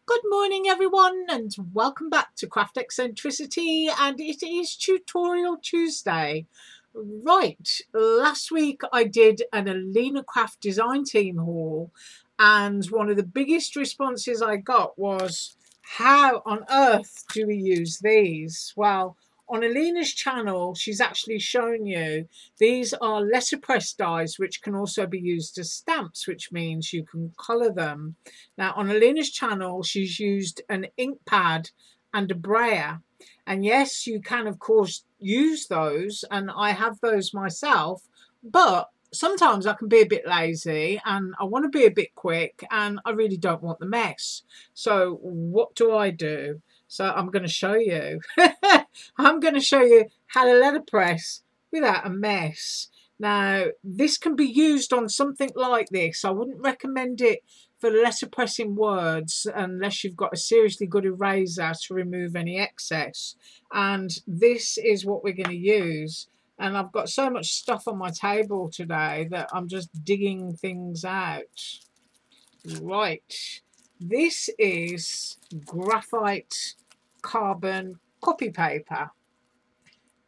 Good morning everyone and welcome back to Craft Eccentricity, and it is Tutorial Tuesday. Right, last week I did an AlinaCraft design team haul, and one of the biggest responses I got was, how on earth do we use these? Well, on Alina's channel she's actually shown you these are letterpress dies which can also be used as stamps, which means you can colour them. Now on Alina's channel she's used an ink pad and a brayer, and yes, you can of course use those, and I have those myself, but sometimes I can be a bit lazy and I want to be a bit quick and I really don't want the mess. So what do? So I'm going to show you. I'm going to show you how to letterpress without a mess. Now this can be used on something like this. I wouldn't recommend it for letterpressing words unless you've got a seriously good eraser to remove any excess, and this is what we're going to use. And I've got so much stuff on my table today that I'm just digging things out. Right, this is graphite carbon copy paper.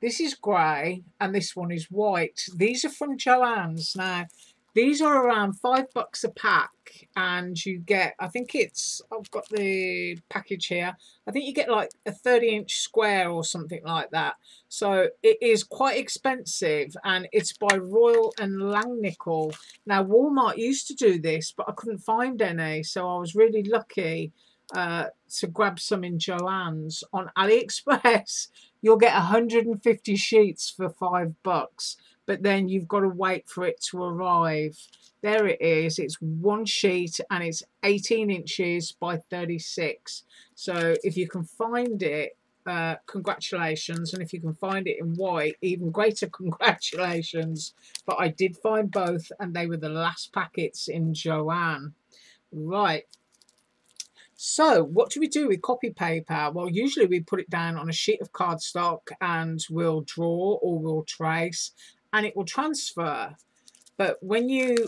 This is grey and this one is white. These are from Joann's. Now these are around $5 a pack, and you get, I think it's, I've got the package here, I think you get like a 30-inch square or something like that. So it is quite expensive, and it's by Royal and Langnickel. Now Walmart used to do this, but I couldn't find any, so I was really lucky to grab some in Joann's. On AliExpress you'll get 150 sheets for $5, but then you've got to wait for it to arrive. There it is. It's one sheet and it's 18 inches by 36. So if you can find it, congratulations. And if you can find it in white, even greater congratulations. But I did find both, and they were the last packets in Joann. Right. So what do we do with copy paper? Well, usually we put it down on a sheet of cardstock and we'll draw or we'll trace and it will transfer. But when you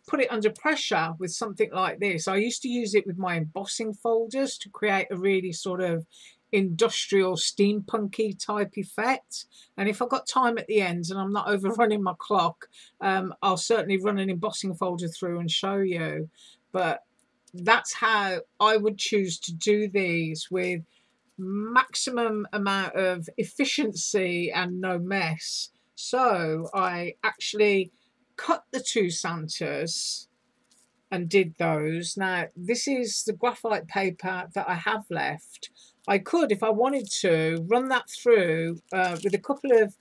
put it under pressure with something like this, I used to use it with my embossing folders to create a really sort of industrial steampunky type effect. And if I've got time at the end and I'm not overrunning my clock, I'll certainly run an embossing folder through and show you. But that's how I would choose to do these, with maximum amount of efficiency and no mess. So I actually cut the two Santas and did those. Now this is the graphite paper that I have left. I could, if I wanted to, run that through with a couple of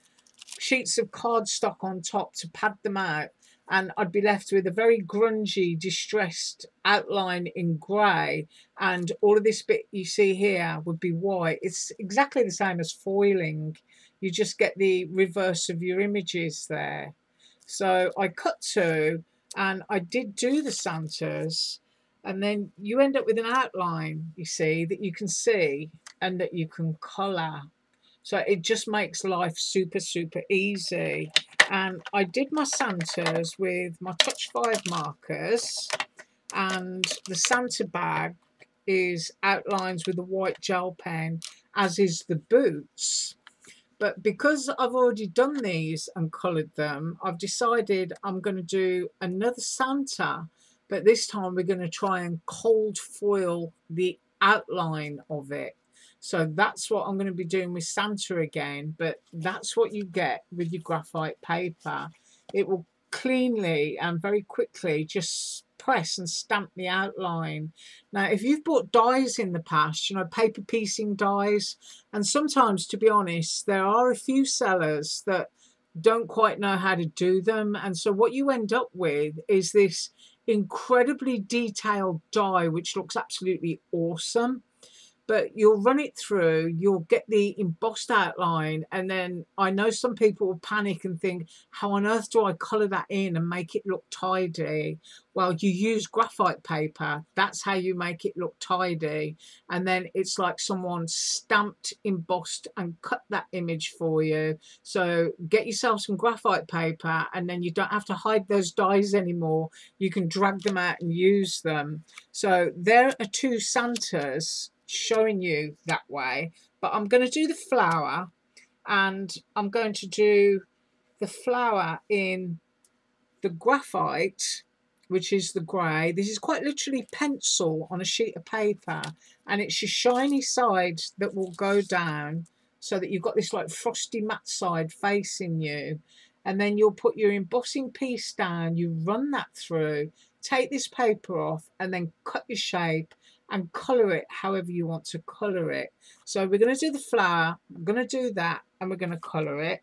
sheets of cardstock on top to pad them out, and I'd be left with a very grungy, distressed outline in grey, and all of this bit you see here would be white. It's exactly the same as foiling. You just get the reverse of your images there. So I cut two and I did do the Santas, and then you end up with an outline, you see, that you can see and that you can colour. So it just makes life super, super easy. And I did my Santas with my Touch 5 markers, and the Santa bag is outlines with a white gel pen, as is the boots. But because I've already done these and coloured them, I've decided I'm going to do another Santa, but this time we're going to try and cold foil the outline of it. So that's what I'm going to be doing with Santa again, but that's what you get with your graphite paper. It will cleanly and very quickly just press and stamp the outline. Now, if you've bought dies in the past, you know, paper piecing dies, and sometimes, to be honest, there are a few sellers that don't quite know how to do them, and so what you end up with is this incredibly detailed die which looks absolutely awesome. but you'll run it through, you'll get the embossed outline, and then I know some people will panic and think, how on earth do I colour that in and make it look tidy? Well, you use graphite paper. That's how you make it look tidy. And then it's like someone stamped, embossed and cut that image for you. So get yourself some graphite paper, and then you don't have to hide those dies anymore. You can drag them out and use them. So there are two Santas showing you that way, but I'm going to do the flower, and I'm going to do the flower in the graphite, which is the grey. This is quite literally pencil on a sheet of paper, and it's your shiny side that will go down so that you've got this like frosty matte side facing you, and then you'll put your embossing piece down, you run that through, take this paper off, and then cut your shape and colour it however you want to colour it. So we're going to do the flower, we're going to do that, and we're going to colour it.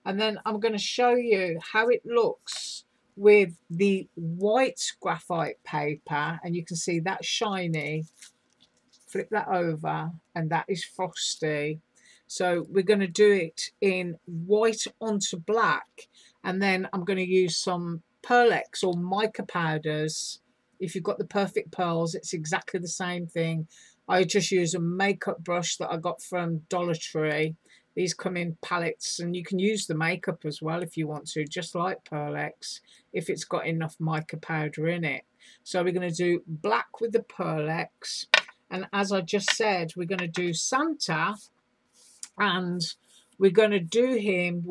And then I'm going to show you how it looks with the white graphite paper, and you can see that shiny. Flip that over, and that is frosty. So we're going to do it in white onto black, and then I'm going to use some Pearlex or mica powders. If you've got the perfect pearls, it's exactly the same thing. I just use a makeup brush that I got from Dollar Tree. These come in palettes, and you can use the makeup as well if you want to, just like Pearlex, if it's got enough mica powder in it. So we're going to do black with the Pearlex, and as I just said, we're going to do Santa, and we're going to do him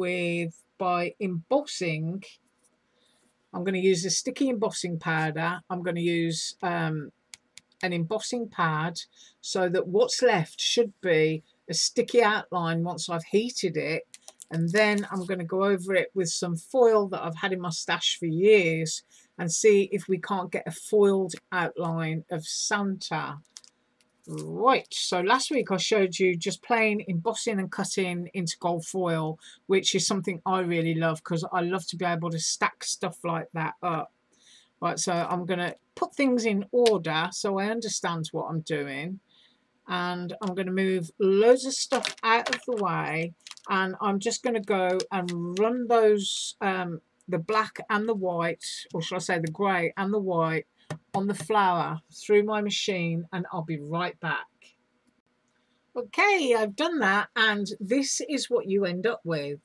by embossing. I'm going to use a sticky embossing powder. I'm going to use an embossing pad, so that what's left should be a sticky outline once I've heated it. And then I'm going to go over it with some foil that I've had in my stash for years, and see if we can't get a foiled outline of Santa. Right, so last week I showed you just plain embossing and cutting into gold foil, which is something I really love because I love to be able to stack stuff like that up. Right, so I'm going to put things in order so I understand what I'm doing, and I'm going to move loads of stuff out of the way, and I'm just going to go and run those, the black and the white, or should I say the grey and the white, on the flower through my machine, and I'll be right back. Okay, I've done that, and this is what you end up with.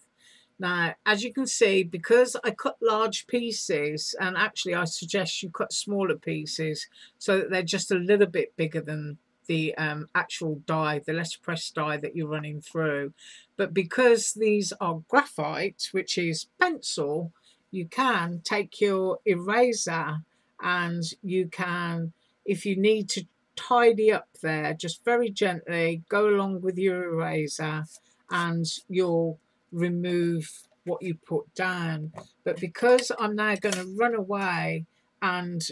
Now, as you can see, because I cut large pieces, and actually I suggest you cut smaller pieces so that they're just a little bit bigger than the actual die, the letterpress die that you're running through. But because these are graphite, which is pencil, you can take your eraser, and you can, if you need to tidy up there, just very gently go along with your eraser, and you'll remove what you put down. But because I'm now going to run away and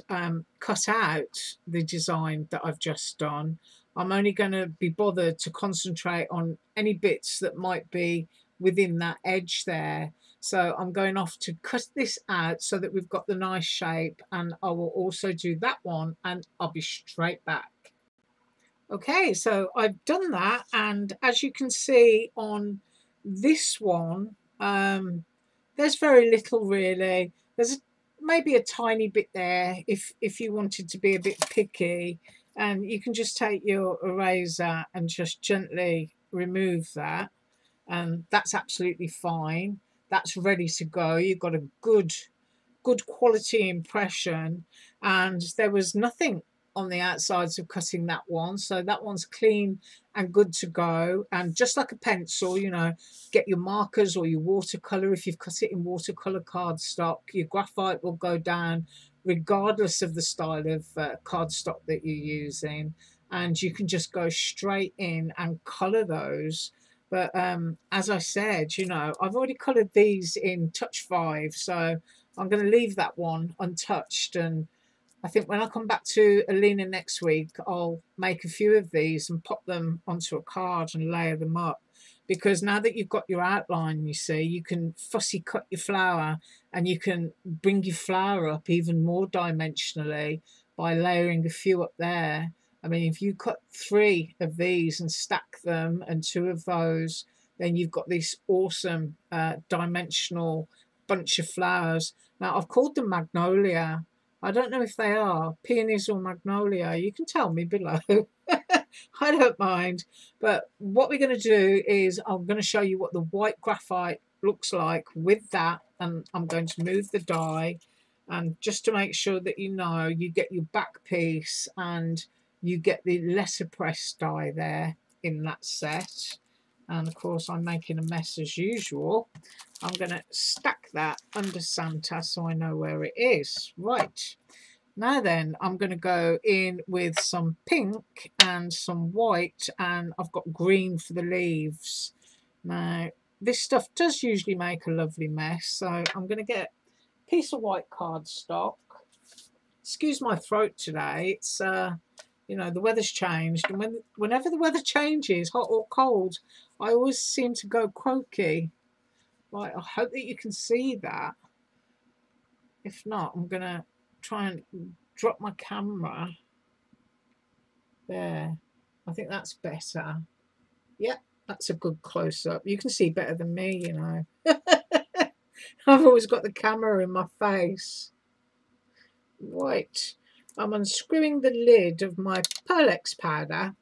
cut out the design that I've just done, I'm only going to be bothered to concentrate on any bits that might be within that edge there. So I'm going off to cut this out so that we've got the nice shape, and I will also do that one, and I'll be straight back. Okay, so I've done that, and as you can see on this one, there's very little really. There's maybe a tiny bit there if you wanted to be a bit picky, and you can just take your eraser and just gently remove that, and that's absolutely fine. That's ready to go. You've got a good quality impression, and there was nothing on the outsides of cutting that one, so that one's clean and good to go. And just like a pencil, you know, get your markers or your watercolor. If you've cut it in watercolor cardstock, your graphite will go down regardless of the style of cardstock that you're using, and you can just go straight in and color those. But as I said, you know, I've already colored these in Touch 5, so I'm going to leave that one untouched, and I think when I come back to Alina next week, I'll make a few of these and pop them onto a card and layer them up. Because now that you've got your outline, you see, you can fussy cut your flower, and you can bring your flower up even more dimensionally by layering a few up there. I mean, if you cut 3 of these and stack them and 2 of those, then you've got this awesome dimensional bunch of flowers. Now, I've called them magnolia. I don't know if they are peonies or magnolia. You can tell me below. I don't mind. But what we're going to do is I'm going to show you what the white graphite looks like with that. And I'm going to move the die. And just to make sure that you know, you get your back piece and you get the lesser press die there in that set. And of course I'm making a mess as usual. I'm going to stack that under Santa so I know where it is. Right, now then I'm going to go in with some pink and some white, and I've got green for the leaves. Now this stuff does usually make a lovely mess, so I'm going to get a piece of white cardstock. Excuse my throat today, it's you know, the weather's changed, and whenever the weather changes, hot or cold, I always seem to go croaky. Right, I hope that you can see that. If not, I'm going to try and drop my camera. There. I think that's better. Yep, that's a good close-up. You can see better than me, you know. I've always got the camera in my face. Right. I'm unscrewing the lid of my Pearlex powder.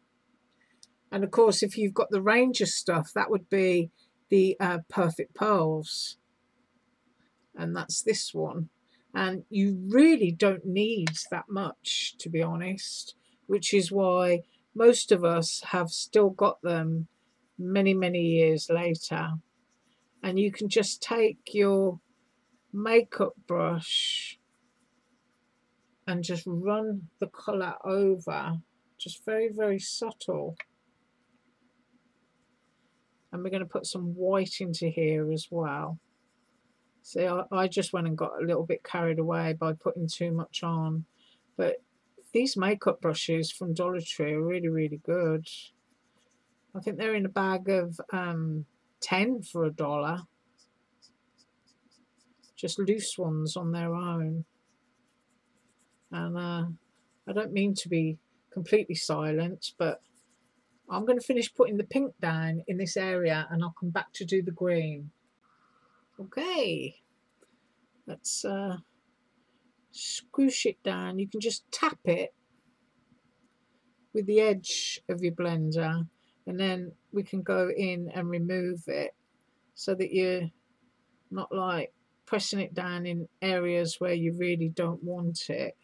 And of course, if you've got the Ranger stuff, that would be the Perfect Pearls. And that's this one. And you really don't need that much, to be honest, which is why most of us have still got them many, many years later. And you can just take your makeup brush and just run the colour over, just very, very subtle. And we're going to put some white into here as well. See, I just went and got a little bit carried away by putting too much on. But these makeup brushes from Dollar Tree are really, really good. I think they're in a bag of 10 for $1. Just loose ones on their own. And I don't mean to be completely silent, but I'm going to finish putting the pink down in this area and I'll come back to do the green. Okay, let's squish it down. You can just tap it with the edge of your blender, and then we can go in and remove it so that you're not like pressing it down in areas where you really don't want it.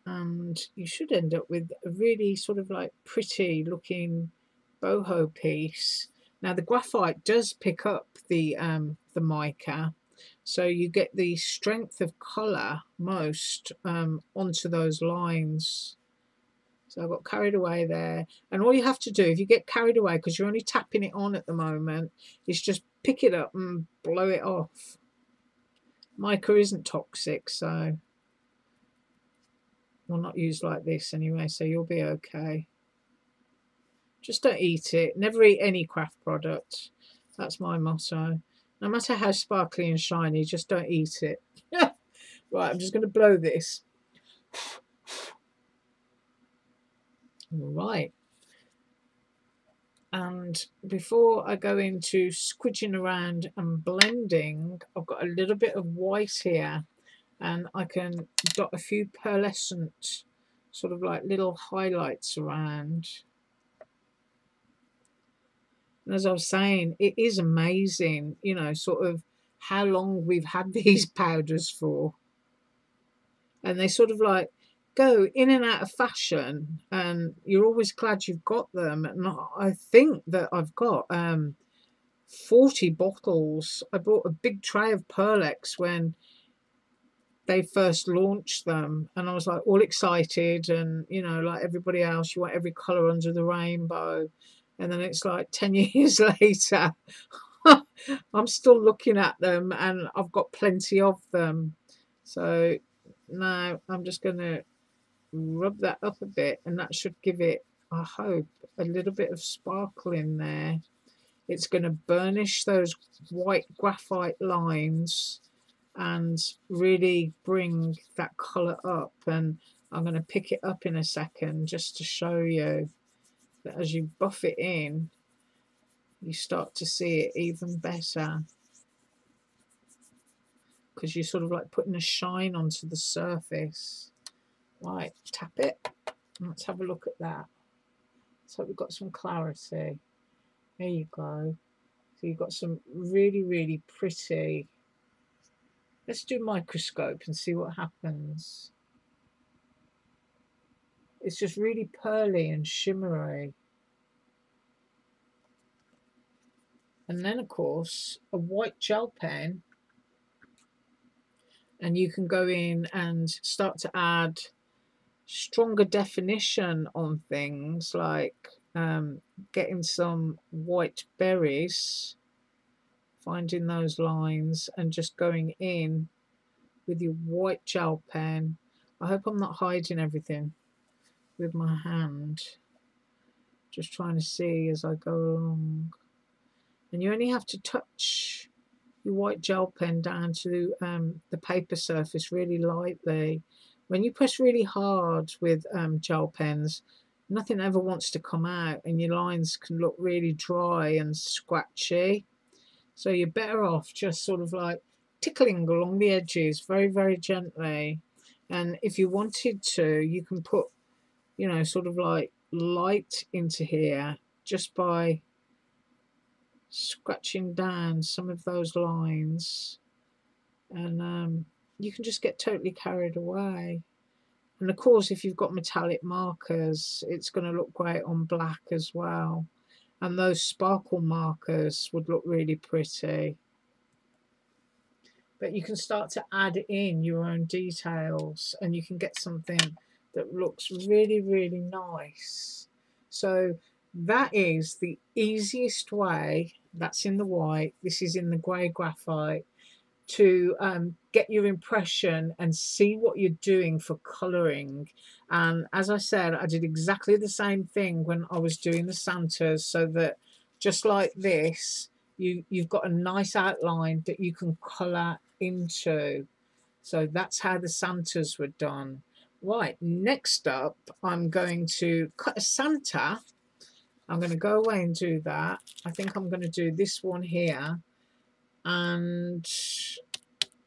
And you should end up with a really sort of like pretty looking boho piece. Now the graphite does pick up the mica, so you get the strength of colour most onto those lines. So I got carried away there, and all you have to do if you get carried away, because you're only tapping it on at the moment, is just pick it up and blow it off. Mica isn't toxic, so will not use like this anyway, so you'll be okay. Just don't eat it. Never eat any craft product. That's my motto. No matter how sparkly and shiny, just don't eat it. Right, I'm just going to blow this. Right. And before I go into squidging around and blending, I've got a little bit of white here, and I can dot a few pearlescent sort of like little highlights around. And as I was saying, it is amazing, you know, sort of how long we've had these powders for. And they sort of like go in and out of fashion, and you're always glad you've got them. And I think that I've got 40 bottles. I bought a big tray of Pearlex when they first launched them, and I was like all excited, and you know, like everybody else, you want every colour under the rainbow. And then it's like 10 years later, I'm still looking at them and I've got plenty of them. So now I'm just going to rub that up a bit, and that should give it, I hope, a little bit of sparkle in there. It's going to burnish those white graphite lines and really bring that colour up. And I'm going to pick it up in a second just to show you that as you buff it in, you start to see it even better, because you're sort of like putting a shine onto the surface. Right, tap it. Let's have a look at that. So we've got some clarity. There you go. So you've got some really, really pretty. Let's do microscope and see what happens. It's just really pearly and shimmery. And then, of course, a white gel pen. And you can go in and start to add stronger definition on things, like getting some white berries, finding those lines and just going in with your white gel pen. I hope I'm not hiding everything with my hand. Just trying to see as I go along. And you only have to touch your white gel pen down to the paper surface really lightly. When you press really hard with gel pens, nothing ever wants to come out and your lines can look really dry and scratchy. So you're better off just sort of like tickling along the edges very, very gently. And if you wanted to, you can put, you know, sort of like light into here just by scratching down some of those lines. And you can just get totally carried away. And of course, if you've got metallic markers, it's going to look great on black as well. And those sparkle markers would look really pretty. But you can start to add in your own details and you can get something that looks really, really nice. So that is the easiest way. That's in the white. This is in the grey graphite, to get your impression and see what you're doing for colouring. And as I said, I did exactly the same thing when I was doing the Santas, so that just like this, you've got a nice outline that you can colour into. So that's how the Santas were done. Right, next up, I'm going to cut a Santa. I'm going to go away and do that. I think I'm going to do this one here. And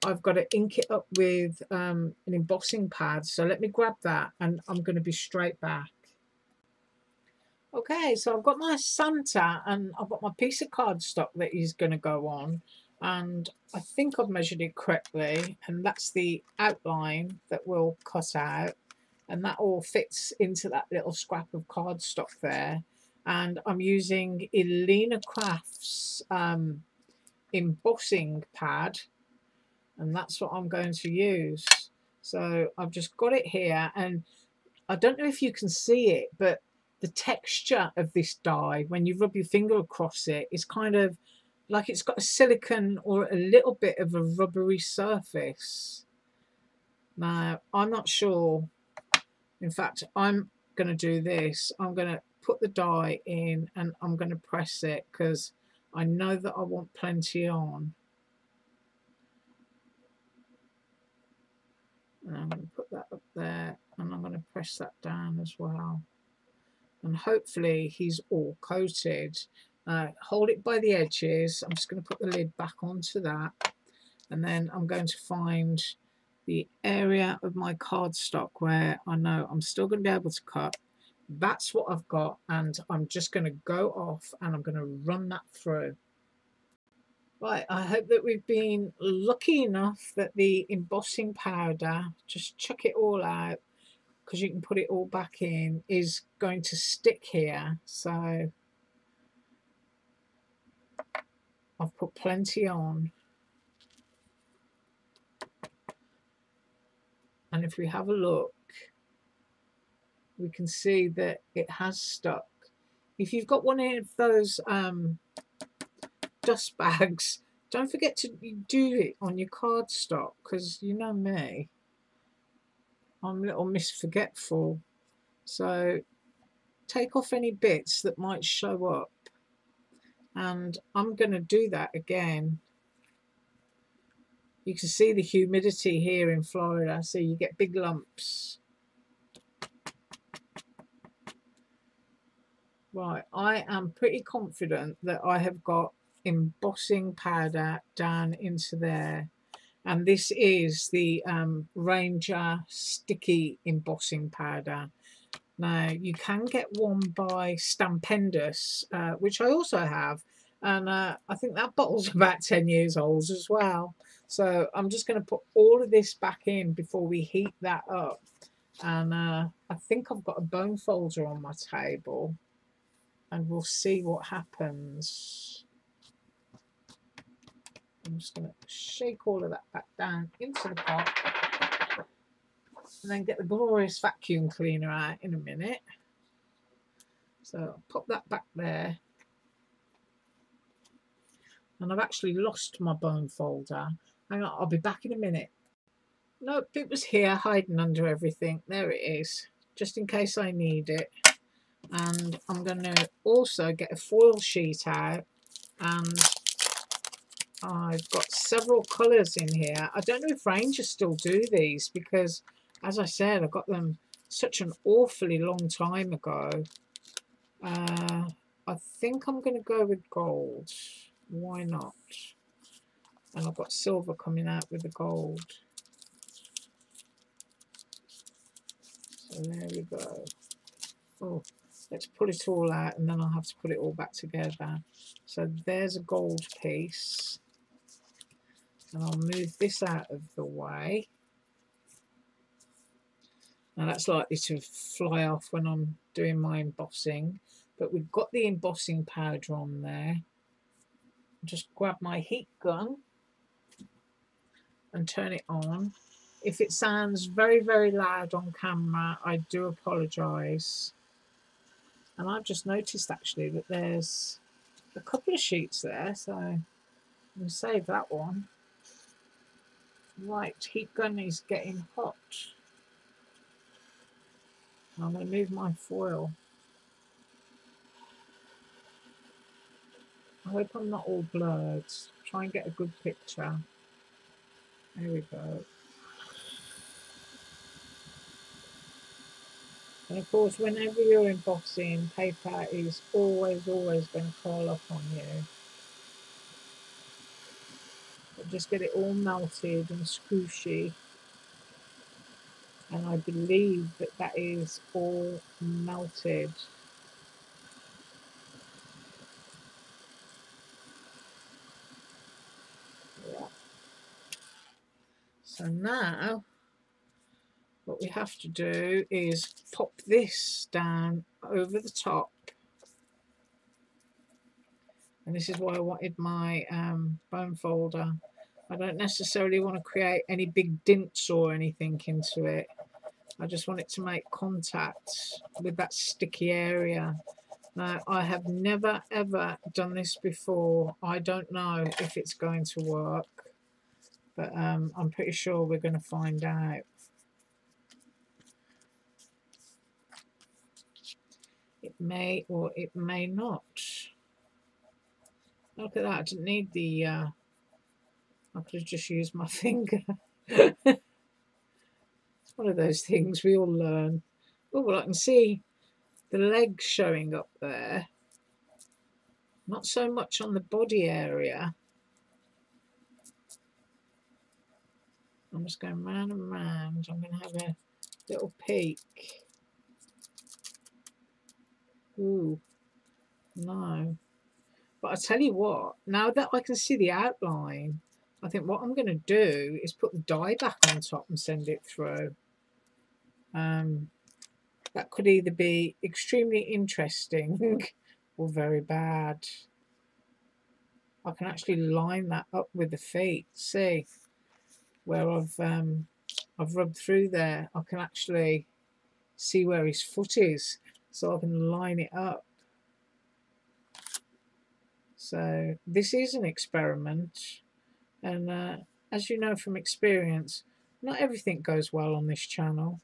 I've got to ink it up with an embossing pad. So let me grab that and I'm going to be straight back. Okay, so I've got my Santa and I've got my piece of cardstock that is going to go on. And I think I've measured it correctly. And that's the outline that we'll cut out. And that all fits into that little scrap of cardstock there. And I'm using AlinaCraft's embossing pad. And that's what I'm going to use. So I've just got it here. And I don't know if you can see it, but the texture of this dye, when you rub your finger across it, is kind of like it's got a silicone or a little bit of a rubbery surface. Now, I'm not sure. In fact, I'm going to do this. I'm going to put the dye in and I'm going to press it because I know that I want plenty on. And I'm going to put that up there and I'm going to press that down as well. And hopefully he's all coated. Hold it by the edges. I'm just going to put the lid back onto that. And then I'm going to find the area of my cardstock where I know I'm still going to be able to cut. That's what I've got. And I'm just going to go off and I'm going to run that through. Right, I hope that we've been lucky enough that the embossing powder, just chuck it all out because you can put it all back in, is going to stick here. So I've put plenty on. And if we have a look, we can see that it has stuck. If you've got one of those dust bags, don't forget to do it on your cardstock, because you know me, I'm a little Miss Forgetful. So take off any bits that might show up. And I'm going to do that again. You can see the humidity here in Florida, so you get big lumps. Right, I am pretty confident that I have got embossing powder down into there. And this is the Ranger sticky embossing powder. Now, you can get one by Stampendous, which I also have. And I think that bottle's about 10 years old as well. So I'm just going to put all of this back in before we heat that up. And I think I've got a bone folder on my table. And we'll see what happens. I'm just going to shake all of that back down into the pot. And then get the glorious vacuum cleaner out in a minute. So I'll pop that back there. And I've actually lost my bone folder. Hang on, I'll be back in a minute. Nope, it was here hiding under everything. There it is, just in case I need it. And I'm going to also get a foil sheet out. And I've got several colours in here. I don't know if Rangers still do these because, as I said, I got them such an awfully long time ago. I think I'm going to go with gold. Why not? And I've got silver coming out with the gold. So there we go. Oh, let's pull it all out and then I'll have to put it all back together. So there's a gold piece. And I'll move this out of the way. Now that's likely to fly off when I'm doing my embossing. But we've got the embossing powder on there. Just grab my heat gun and turn it on. If it sounds very, very loud on camera, I do apologise. And I've just noticed actually that there's a couple of sheets there, so I'm going to save that one. Right, heat gun is getting hot. I'm going to move my foil. I hope I'm not all blurred. Try and get a good picture. There we go. And of course, whenever you're embossing, paper is always going to curl up on you. But just get it all melted and squishy. And I believe that that is all melted. Yeah. So now, what we have to do is pop this down over the top. And this is why I wanted my bone folder. I don't necessarily want to create any big dints or anything into it. I just want it to make contact with that sticky area. Now, I have never ever done this before. I don't know if it's going to work, but I'm pretty sure we're going to find out. It may or it may not. Look at that, I didn't need the, I could have just used my finger. It's one of those things we all learn. Oh, well, I can see the legs showing up there. Not so much on the body area. I'm just going round and round. I'm going to have a little peek. Ooh, no. But I tell you what, now that I can see the outline, I think what I'm going to do is put the die back on top and send it through. That could either be extremely interesting or very bad. I can actually line that up with the feet. See where I've rubbed through there. I can actually see where his foot is, so I can line it up. So this is an experiment, and as you know from experience, not everything goes well on this channel.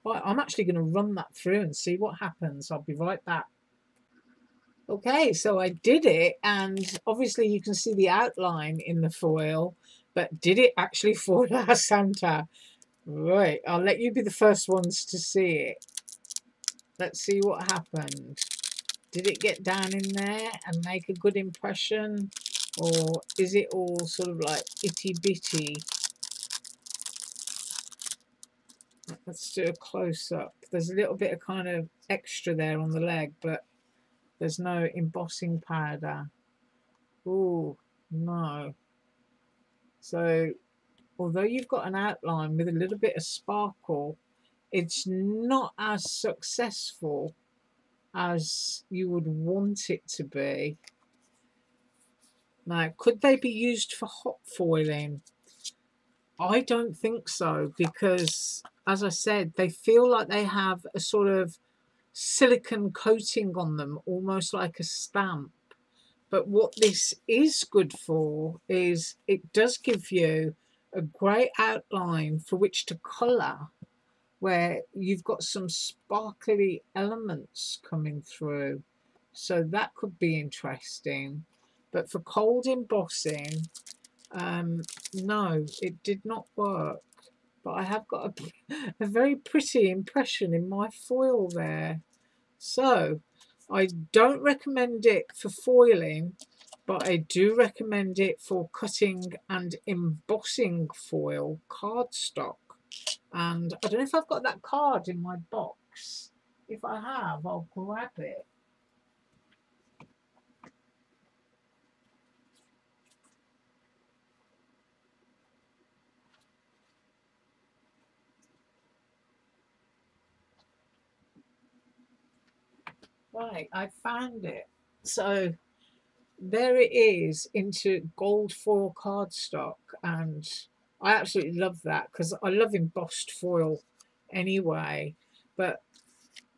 But I'm actually going to run that through and see what happens. I'll be right back. Okay, so I did it, and obviously you can see the outline in the foil, But did it actually fall out, Santa? Right, I'll let you be the first ones to see it. Let's see what happened. Did it get down in there and make a good impression? Or is it all sort of like itty bitty? Let's do a close up. There's a little bit of kind of extra there on the leg, but there's no embossing powder. Oh, no. So, although you've got an outline with a little bit of sparkle, it's not as successful as you would want it to be. Now, could they be used for hot foiling? I don't think so, because, as I said, they feel like they have a sort of silicone coating on them, almost like a stamp. But what this is good for is it does give you a great outline for which to colour, where you've got some sparkly elements coming through. So that could be interesting. But for cold embossing, no, it did not work. But I have got a very pretty impression in my foil there. So I don't recommend it for foiling, but I do recommend it for cutting and embossing foil cardstock. And I don't know if I've got that card in my box. If I have, I'll grab it. Right, I found it. So there it is, into gold foil cardstock, and I absolutely love that because I love embossed foil anyway. But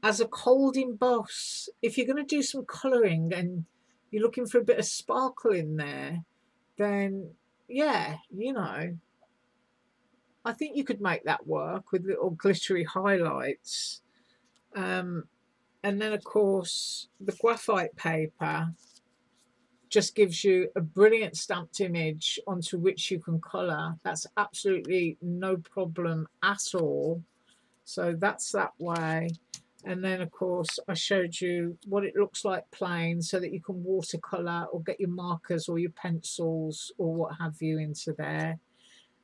as a cold emboss, if you're going to do some colouring and you're looking for a bit of sparkle in there, then yeah, you know, I think you could make that work with little glittery highlights. And then, of course, the graphite paper just gives you a brilliant stamped image onto which you can colour. That's absolutely no problem at all. So that's that way. And then, of course, I showed you what it looks like plain so that you can watercolour or get your markers or your pencils or what have you into there.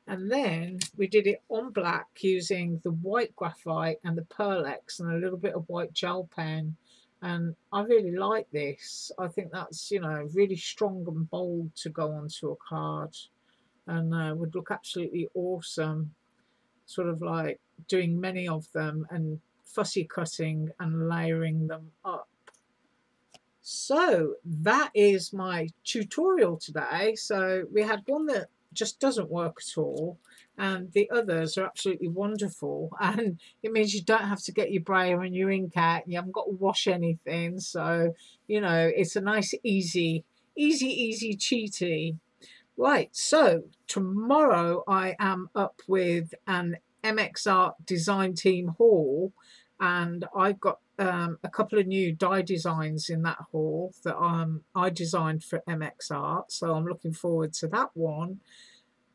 And then we did it on black using the white graphite and the Pearlex and a little bit of white gel pen. And I really like this. I think that's, you know, really strong and bold to go onto a card, and would look absolutely awesome. Sort of like doing many of them and fussy cutting and layering them up. So that is my tutorial today. So we had one that just doesn't work at all, and the others are absolutely wonderful, and it means you don't have to get your brayer and your ink out, and you haven't got to wash anything. So, you know, it's a nice easy cheaty. Right, so tomorrow I am up with an MX Art design team haul, and I've got a couple of new die designs in that haul that I designed for MX Art, so I'm looking forward to that one.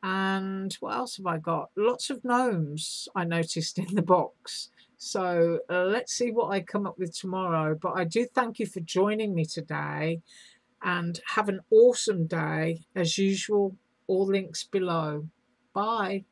And what else have I got? Lots of gnomes I noticed in the box. So let's see what I come up with tomorrow. But I do thank you for joining me today, and have an awesome day. As usual, all links below. Bye.